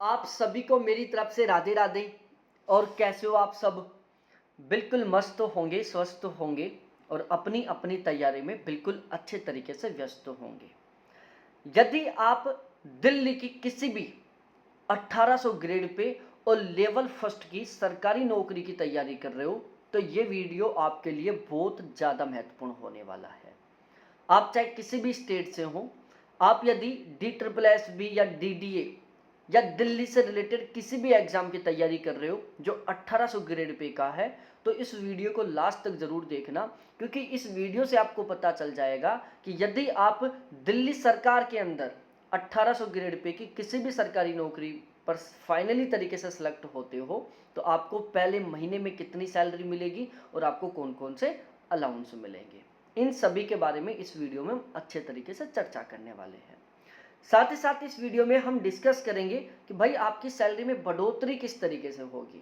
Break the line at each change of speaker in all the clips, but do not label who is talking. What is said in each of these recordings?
आप सभी को मेरी तरफ से राधे राधे। और कैसे हो आप सब? बिल्कुल मस्त होंगे, स्वस्थ होंगे और अपनी अपनी तैयारी में बिल्कुल अच्छे तरीके से व्यस्त होंगे। यदि आप दिल्ली की किसी भी 1800 ग्रेड पे और लेवल फर्स्ट की सरकारी नौकरी की तैयारी कर रहे हो तो ये वीडियो आपके लिए बहुत ज़्यादा महत्वपूर्ण होने वाला है। आप चाहे किसी भी स्टेट से हो, आप यदि DSSB या DDA या दिल्ली से रिलेटेड किसी भी एग्जाम की तैयारी कर रहे हो जो 1800 ग्रेड पे का है, तो इस वीडियो को लास्ट तक जरूर देखना, क्योंकि इस वीडियो से आपको पता चल जाएगा कि यदि आप दिल्ली सरकार के अंदर 1800 ग्रेड पे की किसी भी सरकारी नौकरी पर फाइनली तरीके से सिलेक्ट होते हो तो आपको पहले महीने में कितनी सैलरी मिलेगी और आपको कौन कौन से अलाउंस मिलेंगे, इन सभी के बारे में इस वीडियो में हम अच्छे तरीके से चर्चा करने वाले हैं। साथ ही साथ इस वीडियो में हम डिस्कस करेंगे कि भाई आपकी सैलरी में बढ़ोतरी किस तरीके से होगी,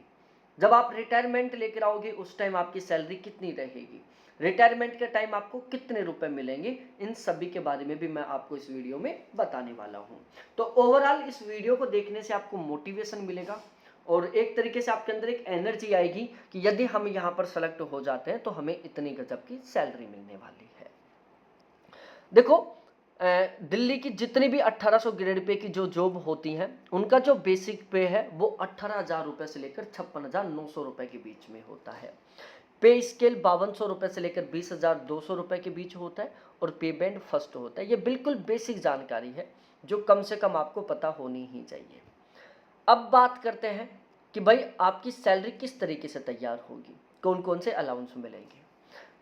जब आप रिटायरमेंट लेकर आओगे उस टाइम आपकी सैलरी कितनी रहेगी, रिटायरमेंट के टाइम आपको कितने रुपए मिलेंगे, इन सभी के बारे में भी मैं आपको इस वीडियो में बताने वाला हूं। तो ओवरऑल इस वीडियो को देखने से आपको मोटिवेशन मिलेगा और एक तरीके से आपके अंदर एक एनर्जी आएगी कि यदि हम यहाँ पर सेलेक्ट हो जाते हैं तो हमें इतनी गजब की सैलरी मिलने वाली है। देखो, दिल्ली की जितनी भी 1800 ग्रेड पे की जो जॉब होती हैं उनका जो बेसिक पे है वो 18,000 रुपए से लेकर 56,900 रुपए के बीच में होता है। पे स्केल 5200 रुपए से लेकर 20,200 रुपए के बीच होता है और पे बैंड फर्स्ट होता है। ये बिल्कुल बेसिक जानकारी है जो कम से कम आपको पता होनी ही चाहिए। अब बात करते हैं कि भाई आपकी सैलरी किस तरीके से तैयार होगी, कौन कौन से अलाउंस मिलेंगे।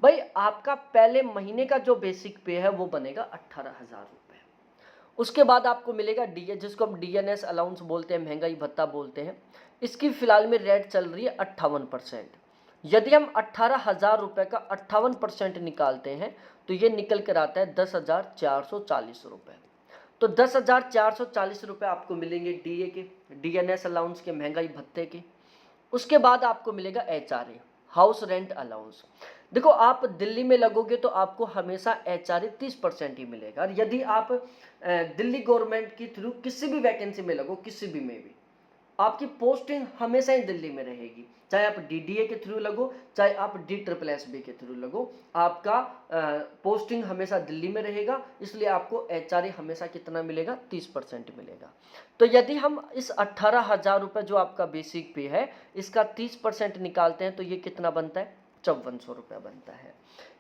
भाई आपका पहले महीने का जो बेसिक पे है वो बनेगा 18,000 रुपये। उसके बाद आपको मिलेगा डीए, जिसको हम DNS अलाउंस बोलते हैं, महंगाई भत्ता बोलते हैं। इसकी फिलहाल में रेट चल रही है 58%। यदि हम 18,000 रुपये का 58% निकालते हैं तो ये निकल कर आता है 10,440 रुपये। तो 10,440 रुपये आपको मिलेंगे डीए के, DNS अलाउंस के, महंगाई भत्ते के। उसके बाद आपको मिलेगा HRA, हाउस रेंट अलाउंस। देखो, आप दिल्ली में लगोगे तो आपको हमेशा HRA 30% ही मिलेगा। और यदि आप दिल्ली गवर्नमेंट के थ्रू किसी भी वैकेंसी में लगो, किसी भी में भी आपकी पोस्टिंग हमेशा ही दिल्ली में रहेगी। चाहे आप DDA के थ्रू लगो, चाहे आप DSSB के थ्रू लगो, आपका पोस्टिंग हमेशा दिल्ली में रहेगा। इसलिए आपको HRA हमेशा कितना मिलेगा, 30% मिलेगा। तो यदि हम इस 18,000 रुपये जो आपका बेसिक पे है इसका 30% निकालते हैं तो ये कितना बनता है, 5400 रुपया बनता है।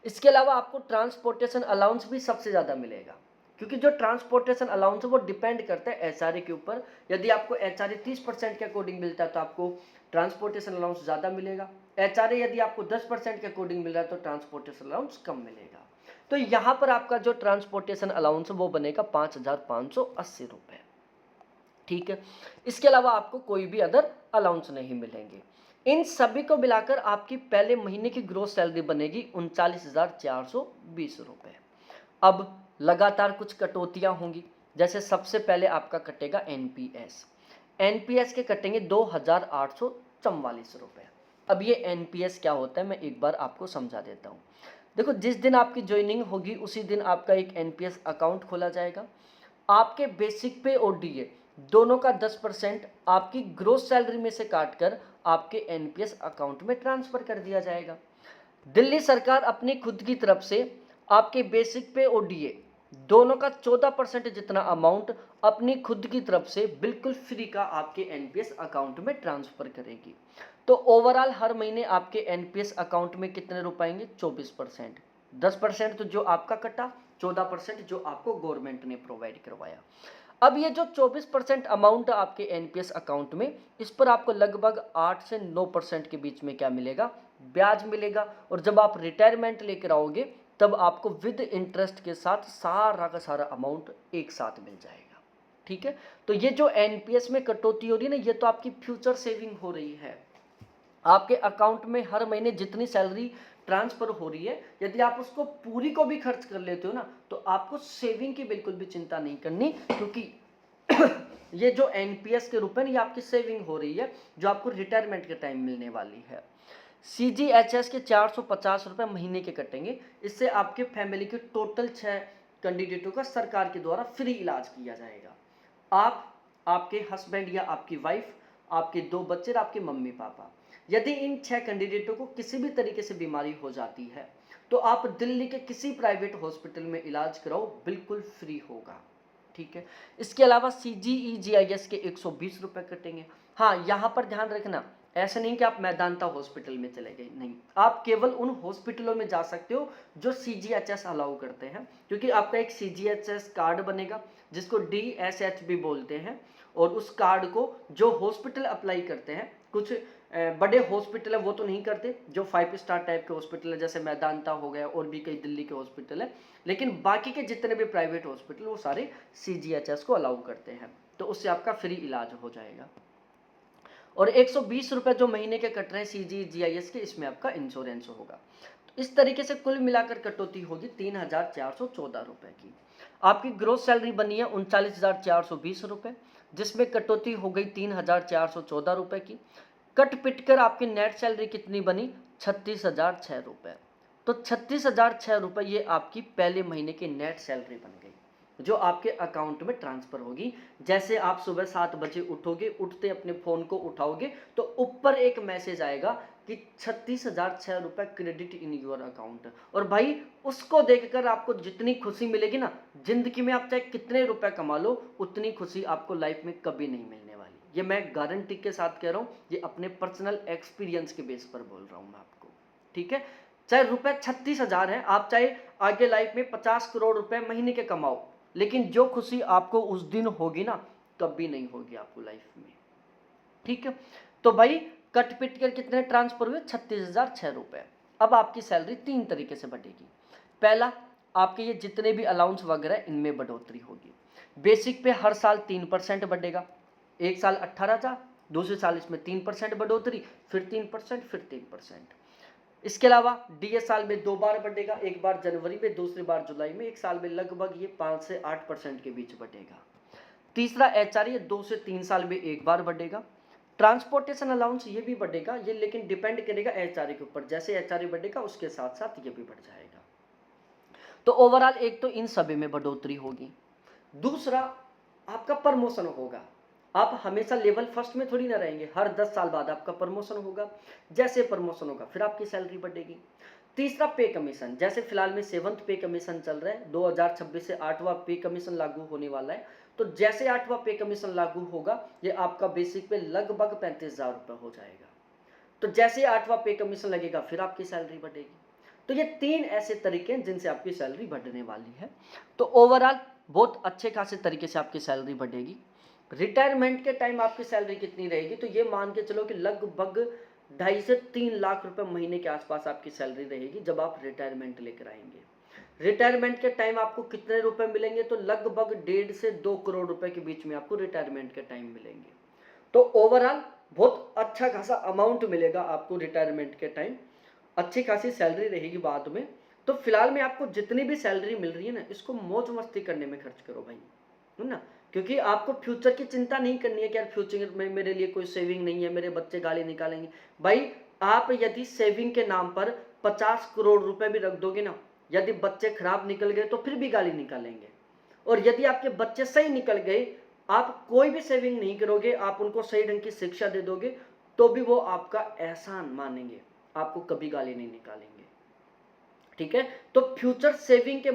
इसके अलावा आपको ट्रांसपोर्टेशन अलाउंस भी सबसे ज़्यादा मिलेगा, क्योंकि जो ट्रांसपोर्टेशन अलाउंस है वो डिपेंड करता है HRA के ऊपर। यदि आपको HRA 30% के अकॉर्डिंग मिलता है तो आपको ट्रांसपोर्टेशन अलाउंस ज़्यादा मिलेगा। HRA यदि आपको 10% के अकॉर्डिंग मिल रहा है तो ट्रांसपोर्टेशन अलाउंस कम मिलेगा। तो यहाँ पर आपका जो ट्रांसपोर्टेशन अलाउंस है वो बनेगा 5,580 रुपये। ठीक है, इसके अलावा आपको कोई भी अदर अलाउंस नहीं मिलेंगे। इन सभी को मिलाकर आपकी पहले महीने की ग्रोस सैलरी बनेगी 39,420 रुपये। अब लगातार कुछ कटौतियां होंगी, जैसे सबसे पहले आपका कटेगा एनपीएस के कटेंगे 2,844 रुपये। अब ये एनपीएस क्या होता है मैं एक बार आपको समझा देता हूँ। देखो, जिस दिन आपकी ज्वाइनिंग होगी उसी दिन आपका एक एनपीएस अकाउंट खोला जाएगा। आपके बेसिक पे और डीए दोनों का 10% आपकी ग्रोस सैलरी में से काटकर आपके एनपीएस अकाउंट में ट्रांसफर कर दिया जाएगा। दिल्ली सरकार अपनी खुद की तरफ से आपके बेसिक पे और डीए दोनों का 14% जितना अमाउंट अपनी खुद की तरफ से बिल्कुल फ्री का आपके एनपीएस अकाउंट में ट्रांसफर करेगी। तो ओवरऑल हर महीने आपके एनपीएस अकाउंट में कितने रुपए आएंगे, 24%। 10% तो जो आपका कटा, 14% जो आपको गवर्नमेंट ने प्रोवाइड करवाया। अब ये जो 24% अमाउंट आपके एनपीएस अकाउंट में, इस पर आपको लगभग 8 से 9% के बीच में क्या मिलेगा, ब्याज मिलेगा। और जब आप रिटायरमेंट लेकर आओगे तब आपको विद इंटरेस्ट के साथ सारा का सारा अमाउंट एक साथ मिल जाएगा। ठीक है, तो ये जो एनपीएस में कटौती हो रही है ना, ये तो आपकी फ्यूचर सेविंग हो रही है। आपके अकाउंट में हर महीने जितनी सैलरी ट्रांसफर हो रही है, यदि आप उसको पूरी को भी खर्च कर लेते हो ना तो आपको सेविंग की बिल्कुल भी चिंता नहीं करनी, क्योंकि ये जो एनपीएस के रूप में ये आपकी सेविंग हो रही है जो आपको रिटायरमेंट के टाइम मिलने वाली है। CGHS के 450 रुपये महीने के कटेंगे। इससे आपके फैमिली के टोटल 6 कैंडिडेटों का सरकार के द्वारा फ्री इलाज किया जाएगा। आप, आपके हस्बैंड या आपकी वाइफ, आपके 2 बच्चे और आपके मम्मी पापा। यदि इन 6 कैंडिडेटों को किसी भी तरीके से बीमारी हो जाती है तो आप दिल्ली के किसी प्राइवेट हॉस्पिटल में इलाज कराओ, बिल्कुल फ्री होगा। ठीक है। इसके अलावा CGE-GIS के 120 रुपये कटेंगे। हाँ, यहाँ पर ध्यान रखना, ऐसा नहीं कि आप मैदांता हॉस्पिटल में चले गए, नहीं, आप केवल उन हॉस्पिटलों में जा सकते हो जो CGHS अलाउ करते हैं, क्योंकि आपका एक CGHS कार्ड बनेगा जिसको DSH भी बोलते हैं, और उस कार्ड को जो हॉस्पिटल अप्लाई करते हैं, कुछ बड़े हॉस्पिटल है वो तो नहीं करते, जो 5 स्टार टाइप के हॉस्पिटल है जैसे मैदांता हो गया और भी कई दिल्ली के हॉस्पिटल है, लेकिन बाकी के जितने भी प्राइवेट हॉस्पिटल वो सारे CGHS को अलाउ करते हैं, तो उससे आपका फ्री इलाज हो जाएगा। और 120 रुपये जो महीने के कट रहे हैं CGE-GIS के, इसमें आपका इंश्योरेंस होगा। तो इस तरीके से कुल मिलाकर कटौती होगी 3,414 रुपये की। आपकी ग्रोस सैलरी बनी है 39,420 रुपये, जिसमें कटौती हो गई 3,414 रुपये की। कट पिट कर आपकी नेट सैलरी कितनी बनी? 36,006 रुपये। तो 36,006 रुपये ये आपकी पहले महीने की नेट सैलरी बन गई, जो आपके अकाउंट में ट्रांसफर होगी। जैसे आप सुबह 7 बजे उठोगे, उठते अपने फ़ोन को उठाओगे तो ऊपर एक मैसेज आएगा कि 36,006 रुपये क्रेडिट इन योर अकाउंट। और भाई उसको देखकर आपको जितनी खुशी मिलेगी ना, जिंदगी में आप चाहे कितने रुपए कमा लो, उतनी खुशी आपको लाइफ में कभी नहीं मिलने वाली। ये मैं गारंटी के साथ कह रहा हूँ, ये अपने पर्सनल एक्सपीरियंस के बेस पर बोल रहा हूँ मैं आपको। ठीक है, चाहे रुपए 36,000 है, आप चाहे आगे लाइफ में 50 करोड़ रुपए महीने के कमाओ, लेकिन जो खुशी आपको उस दिन होगी ना, कभी नहीं होगी आपको लाइफ में। ठीक है, तो भाई कट पिट कर कितने ट्रांसफर हुए? 36,006 रुपये। अब आपकी सैलरी 3 तरीके से बढ़ेगी। पहला, आपके ये जितने भी अलाउंस वगैरह इनमें बढ़ोतरी होगी। बेसिक पे हर साल 3% बढ़ेगा, एक साल 18,000, दूसरे साल इसमें 3% बढ़ोतरी, फिर 3%, फिर 3%। इसके अलावा DA साल में 2 बार बढ़ेगा, एक बार जनवरी में, दूसरी बार जुलाई में। एक साल में लगभग ये 5 से 8% के बीच बढ़ेगा। तीसरा HRA 2 से 3 साल में एक बार बढ़ेगा। ट्रांसपोर्टेशन अलाउंस ये भी बढ़ेगा, ये लेकिन डिपेंड करेगा HRA के ऊपर, जैसे HRA बढ़ेगा उसके साथ साथ ये भी बढ़ जाएगा। तो ओवरऑल एक तो इन सभी में बढ़ोतरी होगी। दूसरा, आपका प्रमोशन होगा। आप हमेशा लेवल फर्स्ट में थोड़ी ना रहेंगे, हर 10 साल बाद आपका प्रमोशन होगा। जैसे प्रमोशन होगा फिर आपकी सैलरी बढ़ेगी। तीसरा, पे कमीशन। जैसे फिलहाल में 7th पे कमीशन चल रहा है, 2026 से 8वां पे कमीशन लागू होने वाला है। तो जैसे 8वां पे कमीशन लागू होगा, ये आपका बेसिक पे लगभग 35,000 रुपये हो जाएगा। तो जैसे 8वां पे कमीशन लगेगा फिर आपकी सैलरी बढ़ेगी। तो ये 3 ऐसे तरीके हैं जिनसे आपकी सैलरी बढ़ने वाली है। तो ओवरऑल बहुत अच्छे खासे तरीके से आपकी सैलरी बढ़ेगी। रिटायरमेंट के टाइम आपकी सैलरी कितनी रहेगी? तो ये मान के चलो कि लगभग 2.5 से 3 लाख रुपए महीने के आसपास आपकी सैलरी रहेगी जब आप रिटायरमेंट लेकर आएंगे। रिटायरमेंट के टाइम आपको कितने रुपए मिलेंगे? तो लगभग 1.5 से 2 करोड़ रुपए के बीच में आपको रिटायरमेंट के टाइम मिलेंगे। तो ओवरऑल बहुत अच्छा खासा अमाउंट मिलेगा आपको रिटायरमेंट के टाइम, अच्छी खासी सैलरी रहेगी बाद में। तो फिलहाल में आपको जितनी भी सैलरी मिल रही है ना, इसको मौज मस्ती करने में खर्च करो भाई, है ना। क्योंकि आपको फ्यूचर की चिंता नहीं करनी है कि यार फ्यूचर में मेरे लिए कोई सेविंग नहीं है, मेरे बच्चे गाली निकालेंगे। भाई आप यदि सेविंग के नाम पर 50 करोड़ रुपए भी रख दोगे ना, यदि बच्चे खराब निकल गए तो फिर भी गाली निकालेंगे। और यदि आपके बच्चे सही निकल गए, आप कोई भी सेविंग नहीं करोगे, आप उनको सही ढंग की शिक्षा दे दोगे, तो भी वो आपका एहसान मानेंगे, आपको कभी गाली नहीं निकालेंगे। ठीक है, तो फ्यूचर सेविंग के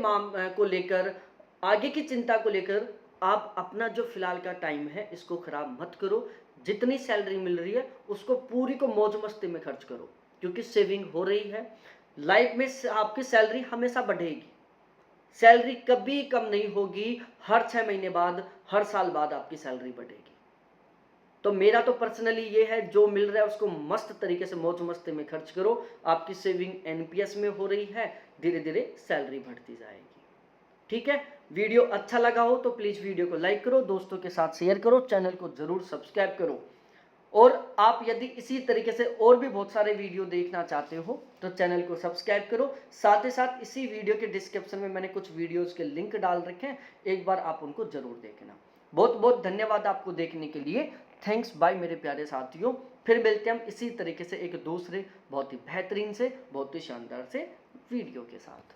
को लेकर, आगे की चिंता को लेकर आप अपना जो फिलहाल का टाइम है इसको खराब मत करो। जितनी सैलरी मिल रही है उसको पूरी को मौज मस्ती में खर्च करो, क्योंकि सेविंग हो रही है। लाइफ में आपकी सैलरी हमेशा बढ़ेगी, सैलरी कभी कम नहीं होगी। हर 6 महीने बाद, हर साल बाद आपकी सैलरी बढ़ेगी। तो मेरा तो पर्सनली ये है, जो मिल रहा है उसको मस्त तरीके से मौज मस्ती में खर्च करो। आपकी सेविंग NPS में हो रही है, धीरे धीरे सैलरी बढ़ती जाएगी। ठीक है, वीडियो अच्छा लगा हो तो प्लीज़ वीडियो को लाइक करो, दोस्तों के साथ शेयर करो, चैनल को ज़रूर सब्सक्राइब करो। और आप यदि इसी तरीके से और भी बहुत सारे वीडियो देखना चाहते हो तो चैनल को सब्सक्राइब करो। साथ ही साथ इसी वीडियो के डिस्क्रिप्शन में मैंने कुछ वीडियोज़ के लिंक डाल रखे हैं, एक बार आप उनको ज़रूर देखना। बहुत बहुत धन्यवाद आपको देखने के लिए। थैंक्स बाय मेरे प्यारे साथियों। फिर मिलते हैं हम इसी तरीके से एक दूसरे बहुत ही बेहतरीन से, बहुत ही शानदार से वीडियो के साथ।